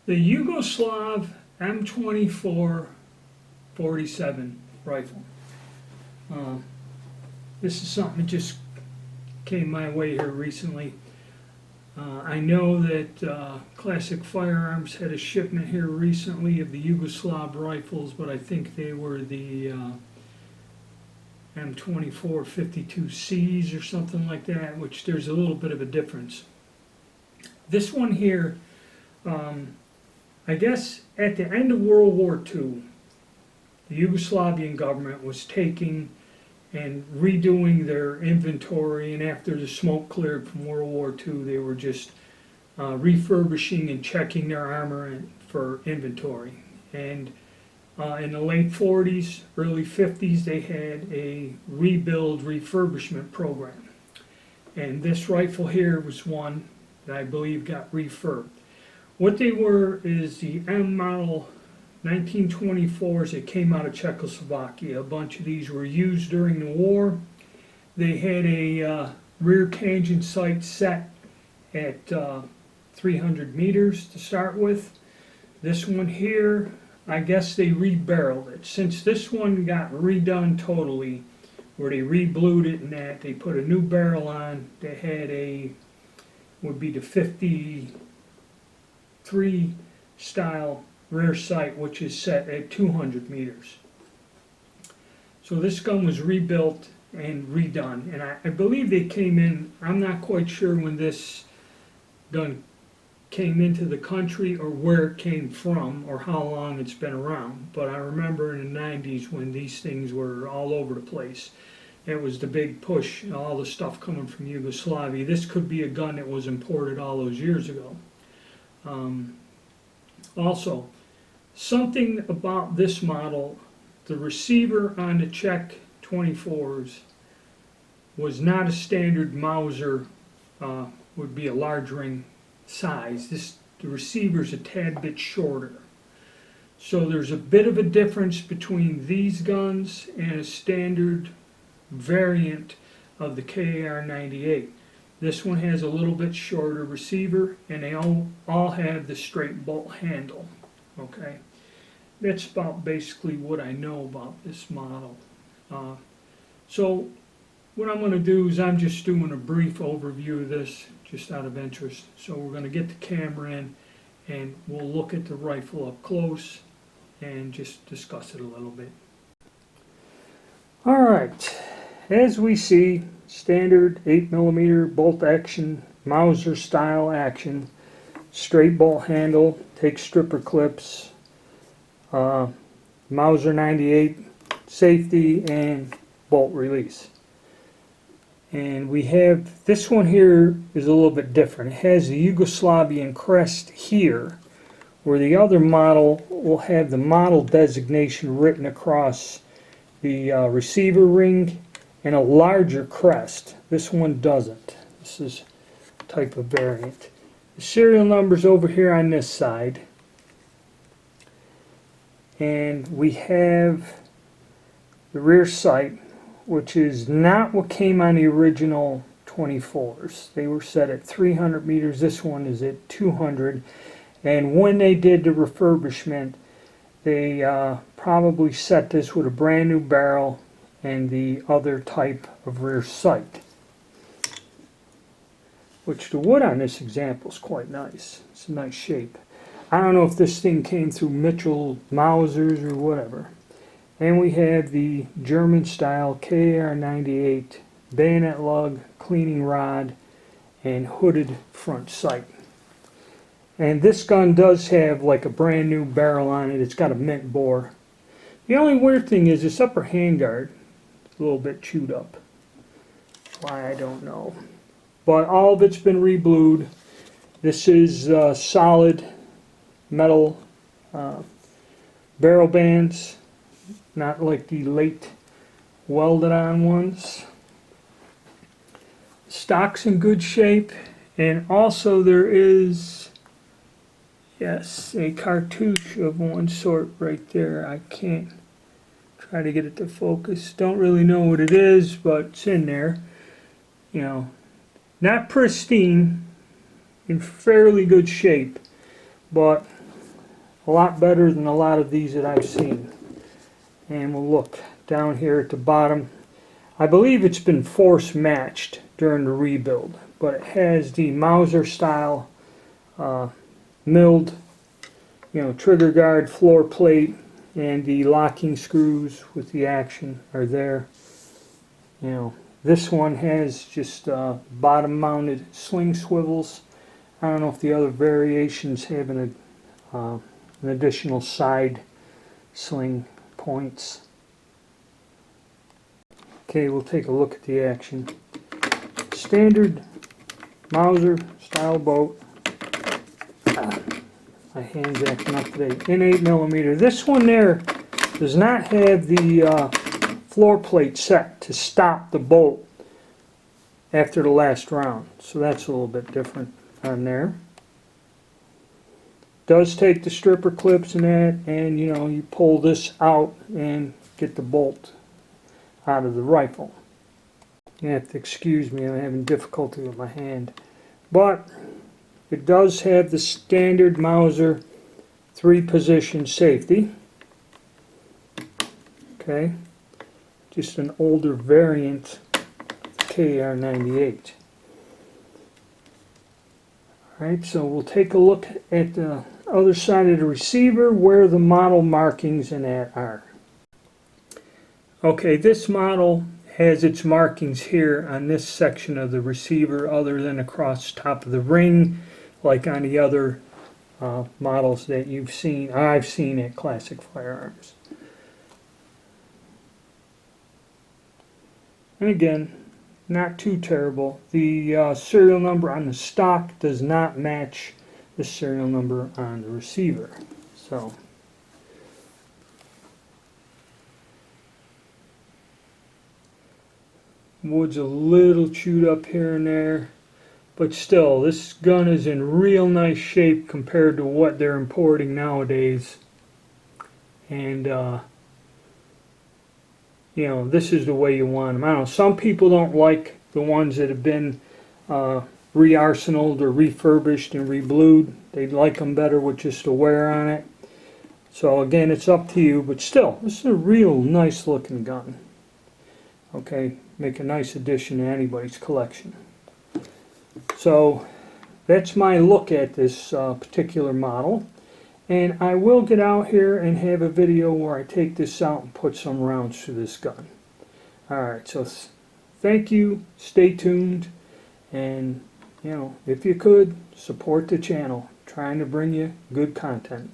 The Yugoslav M24 47 rifle. This is something that just came my way here recently. I know that Classic Firearms had a shipment here recently of the Yugoslav rifles, but I think they were the M24 52Cs or something like that, which there's a little bit of a difference. This one here, I guess at the end of World War II, the Yugoslavian government was taking and redoing their inventory, and after the smoke cleared from World War II, they were just refurbishing and checking their armor for inventory. And in the late 40s, early 50s, they had a rebuild refurbishment program. And this rifle here was one that I believe got refurbed. What they were is the M model 1924s that came out of Czechoslovakia. A bunch of these were used during the war. They had a rear tangent sight set at 300 meters to start with. This one here, I guess they rebarreled it. Since this one got redone totally, where they reblued it and that, they put a new barrel on that had would be the 53 style rear sight, which is set at 200 meters. So this gun was rebuilt and redone, and I believe they came in, I'm not quite sure when this gun came into the country or where it came from or how long it's been around, but I remember in the 90s when these things were all over the place. It was the big push, all the stuff coming from Yugoslavia. This could be a gun that was imported all those years ago. Also, something about this model, the receiver on the Czech 24s was not a standard Mauser, would be a large ring size. The receiver's a tad bit shorter. So there's a bit of a difference between these guns and a standard variant of the KAR-98. This one has a little bit shorter receiver, and they all have the straight bolt handle. Okay, that's about basically what I know about this model. So what I'm going to do is I'm just doing a brief overview of this just out of interest. So we're going to get the camera in and we'll look at the rifle up close and just discuss it a little bit. Alright, as we see, standard 8mm bolt action, Mauser style action, straight bolt handle, takes stripper clips, Mauser 98 safety and bolt release. And we have, this one here is a little bit different. It has the Yugoslavian crest here, where the other model will have the model designation written across the receiver ring and a larger crest. This one doesn't. This is a type of variant. The serial number's over here on this side. And we have the rear sight, which is not what came on the original 24s. They were set at 300 meters. This one is at 200. And when they did the refurbishment, they probably set this with a brand new barrel and the other type of rear sight. Which the wood on this example is quite nice. It's a nice shape. I don't know if this thing came through Mitchell Mausers or whatever. And we have the German style KAR-98 bayonet lug, cleaning rod, and hooded front sight. And this gun does have like a brand new barrel on it. It's got a mint bore. The only weird thing is this upper handguard is a little bit chewed up. Why, I don't know. But all of it's been reblued. This is solid metal barrel bands. Not like the late welded on ones. Stock's in good shape, and also there is, yes, a cartouche of one sort right there. I can't try to get it to focus. Don't really know what it is, but it's in there. You know, not pristine, in fairly good shape, but a lot better than a lot of these that I've seen. And we'll look down here at the bottom. I believe it's been force matched during the rebuild, but it has the Mauser style milled, trigger guard, floor plate, and the locking screws with the action are there. This one has just bottom mounted sling swivels. I don't know if the other variations have an additional side sling points. Okay, we'll take a look at the action. Standard Mauser style boat. My hand's acting up today. In 8mm. This one there does not have the floor plate set to stop the bolt after the last round, so that's a little bit different on there. Does take the stripper clips and that, and you pull this out and get the bolt out of the rifle. You have to excuse me, I'm having difficulty with my hand. But it does have the standard Mauser 3-position safety. Okay, just an older variant of the KR98. Alright, so we'll take a look at the other side of the receiver where the model markings in that are. Okay, this model has its markings here on this section of the receiver other than across the top of the ring like on the other models that I've seen at Classic Firearms. And again, not too terrible. The serial number on the stock does not match the serial number on the receiver. So wood's a little chewed up here and there, but still, this gun is in real nice shape compared to what they're importing nowadays. And this is the way you want them. I don't know, some people don't like the ones that have been re-arsenaled or refurbished and reblued. They like them better with just a wear on it. So again, it's up to you, but still, this is a real nice looking gun. Okay, make a nice addition to anybody's collection. So that's my look at this particular model. And I will get out here and have a video where I take this out and put some rounds through this gun. Alright, so thank you, stay tuned, and if you could, support the channel. Trying to bring you good content.